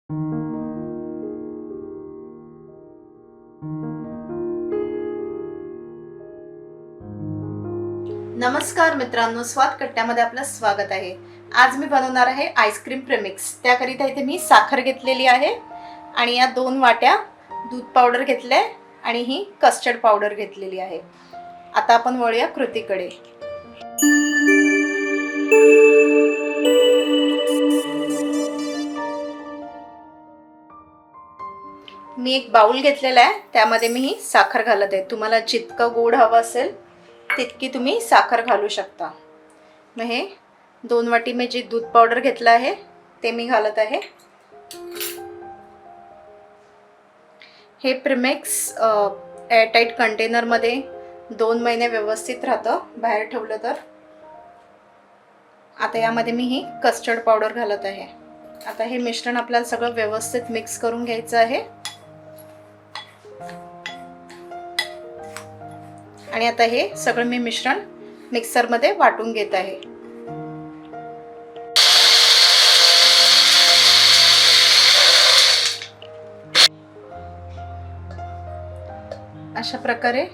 नमस्कार मित्रांनो, स्वाद कट्ट्यामध्ये आपलं स्वागत आहे। आज मी बनवणार आहे आईस्क्रीम प्रेमिक्स। त्याकरिता इथे मी साखर घेतलेली आहे आणि या 2 वाट्या दूध पावडर घेतले आणि ही कस्टर्ड पावडर घेतलेली आहे। आता आपण वळूया कृतीकडे। मी एक बाउल घेतलेला आहे, त्यामध्ये मी ही साखर घालत आहे। तुम्हाला जितकं गोड हवं असेल तितकी तुम्ही साखर घालू शकता। मग हे 2 वाटी मी जी दूध पावडर घेतला आहे ते मी घालत आहे। हे प्रीमिक्स एअरटाइट कंटेनर मध्ये 2 महिने व्यवस्थित राहतं बाहेर ठेवलं तर। आता यामध्ये मी ही कस्टर्ड पावडर घालत आहे। आता हे मिश्रण आपल्याला सगळं व्यवस्थित मिक्स करून घ्यायचं आहे। आणि आता हे सगळं मी मिश्रण मिक्सर मध्ये वाटून घेत आहे। अशा प्रकारे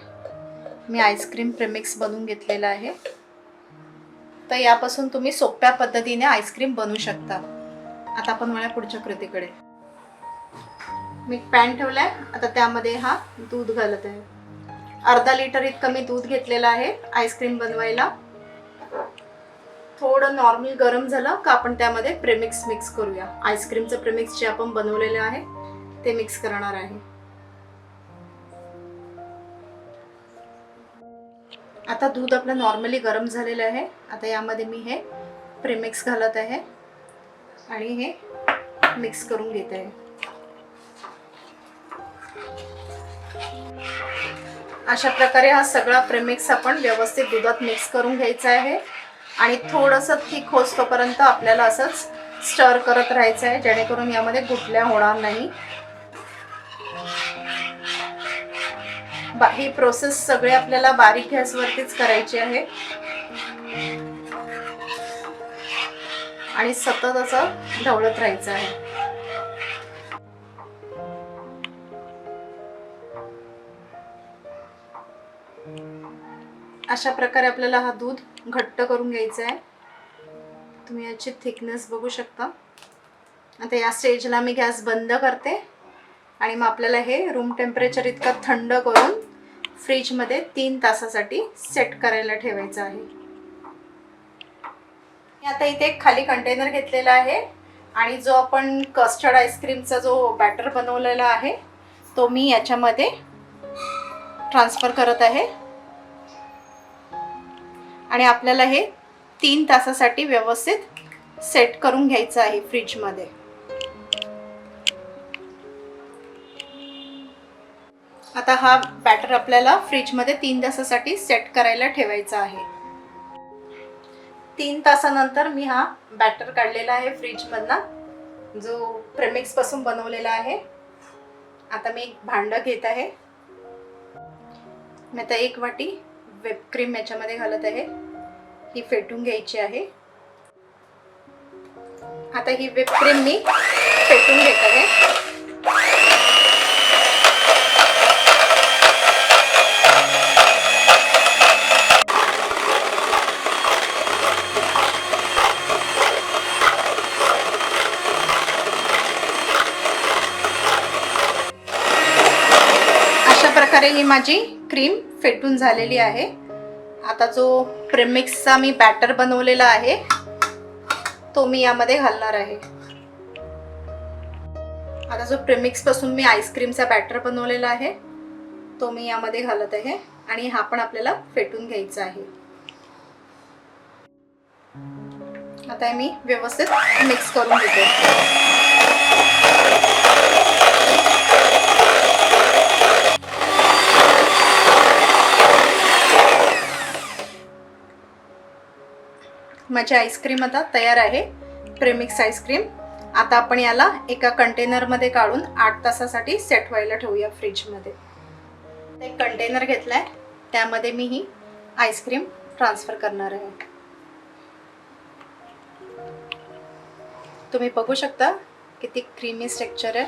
मी आईस्क्रीम प्रेमिक्स बनवून घेतलेला आहे। तर यापासून तुम्ही सोप्या पद्धतीने आईस्क्रीम बनवू शकता। आता आपण वळूया पुढच्या कृतीकडे। मी पॅन ठेवलाय, आता त्यामध्ये हा दूध घालत आहे। अर्धा लिटर इतकं मी दूध घेतलेलं आहे आईस्क्रीम बनवायला। थोडं नॉर्मल गरम झालं का आपण त्यामध्ये प्रेमिक्स मिक्स करूया। आईस्क्रीमचं प्रेमिक्स जे आपण बनवलेलं आहे ते मिक्स करणार आहे। आता दूध आपलं नॉर्मली गरम झालेलं आहे। आता यामध्ये मी हे प्रेमिक्स घालत आहे आणि हे मिक्स करून घेत आहे। अशा प्रकारे हा सगळा प्रेमिक्स आपण व्यवस्थित दुधात मिक्स करून घ्यायचा आहे आणि थोडंसं थिक होईपर्यंत आपल्याला असंच स्टर करत राहायचं आहे, जेणेकरून यामध्ये गुठल्या होणार नाही। ही प्रोसेस सगळे आपल्याला बारीक गॅसवरतीच करायची आहे आणि सतत असं ढवळत राहायचं आहे। अशा प्रकारे आपल्याला हा दूध घट्ट करून घ्यायचा आहे। तुम्ही याची थिकनेस बघू शकता। आता या स्टेजला मी गॅस बंद करते आणि मग आपल्याला हे रूम टेम्परेचर इतकं थंड करून फ्रीज मध्ये 3 तासासाठी सेट करायला ठेवायचं आहे। मी आता इथे एक खाली कंटेनर घेतलेला आहे आणि जो आपण कस्टर्ड आईस्क्रीमचा जो बॅटर बनवलेला आहे तो मी याच्यामध्ये ट्रान्सफर करत आहे आणि आपल्याला हे 3 तासासाठी व्यवस्थित सेट करून घ्यायचं आहे फ्रीज मध्ये। आता हा बॅटर आपल्याला फ्रीज मध्ये 3 तासासाठी सेट करायला ठेवायचा आहे। 3 तासानंतर मी हा बॅटर काढलेला आहे फ्रीज मधला, जो प्रेमिक्स पासून बनवलेला आहे। आता मी एक भांड घेत आहे। मी आता 1 वाटी व्हिप क्रीम याच्यामध्ये घालत आहे। ही फेटून घ्यायची आहे। आता ही व्हिप क्रीम मी फेटून घेत आहे। अशा प्रकारे ही माझी क्रीम फेटून झालेली आहे। आता जो प्रेमिक्सचा मी बॅटर बनवलेला आहे तो मी यामध्ये घालणार आहे। आता जो प्रेमिक्स पासून मी आईस्क्रीमचा बॅटर बनवलेला आहे तो मी यामध्ये घालत आहे आणि हा पण आपल्याला फेटून घ्यायचा आहे। आता मी व्यवस्थित मिक्स करून घेते। माझी आईस्क्रीम आता तयार आहे, प्रेमिक्स आईस्क्रीम। आता आपण याला एका कंटेनर मध्ये काढून 8 तासासाठी सेट व्हायला ठेवूया फ्रीज मध्ये। एक कंटेनर घेतलाय, त्यामध्ये मी ही आईस्क्रीम ट्रान्सफर करणार आहे। तुम्ही बघू शकता किती क्रीमी टेक्स्चर आहे.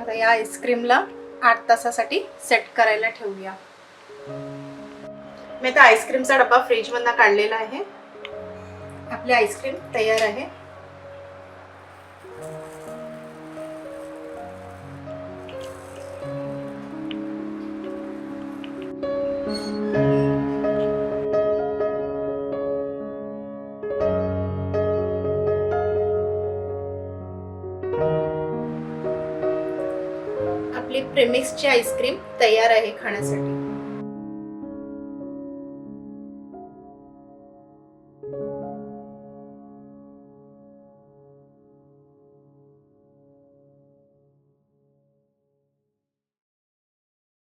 आता या आईस्क्रीमला 8 तासासाठी सेट करायला ठेवूया. मी आता आईस्क्रीमचा डब्बा फ्रीजमधनं काढलेला आहे. आपली आईस्क्रीम तयार आहे. आपली प्रेमिक्सची आईस्क्रीम तयार आहे खाण्यासाठी.